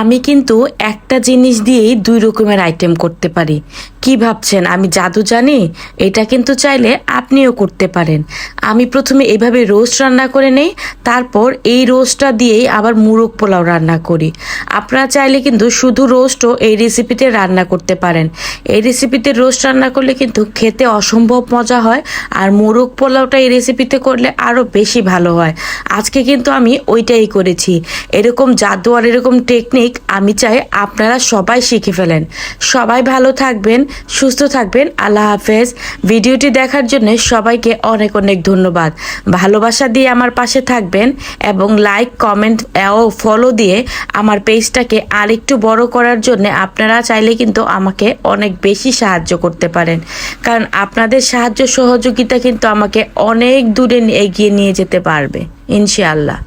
আমি কিন্তু একটা জিনিস দিয়েই 2 রকমের আইটেম করতে পারি। কি ভাবছেন আমি জাদু জানি? এটা কিন্তু চাইলে আপনিও করতে পারেন। আমি প্রথমে এভাবে রোস্ট রান্না করে নেই, তারপর এই রোস্টটা দিয়েই আবার মুরগ পোলাও রান্না করি। আপনারা চাইলে কিন্তু শুধু রোস্টও এই রেসিপিতে রান্না করতে পারেন। এই রেসিপিতে রোস্ট রান্না করলে কিন্তু খেতে অসম্ভব মজা হয়, আর মোরগ পোলাওটা এই রেসিপিতে করলে আরও বেশি ভালো হয়। আজকে কিন্তু আমি ওইটাই করেছি। এরকম জাদু আর এরকম টেকনিক আমি চাই আপনারা সবাই শিখে ফেলেন। সবাই ভালো থাকবেন, সুস্থ থাকবেন। আল্লাহ হাফেজ। ভিডিওটি দেখার জন্য সবাইকে অনেক অনেক ধন্যবাদ। ভালোবাসা দিয়ে আমার পাশে থাকবেন এবং লাইক, কমেন্ট ও ফলো দিয়ে আমার পেজটাকে আরেকটু বড় করার জন্য আপনারা চাইলে কিন্তু আমাকে অনেক বেশি সাহায্য করতে পারেন, কারণ আপনাদের সাহায্য সহযোগিতা কিন্তু আমাকে অনেক দূরে এগিয়ে নিয়ে যেতে পারবে ইনশাআল্লাহ।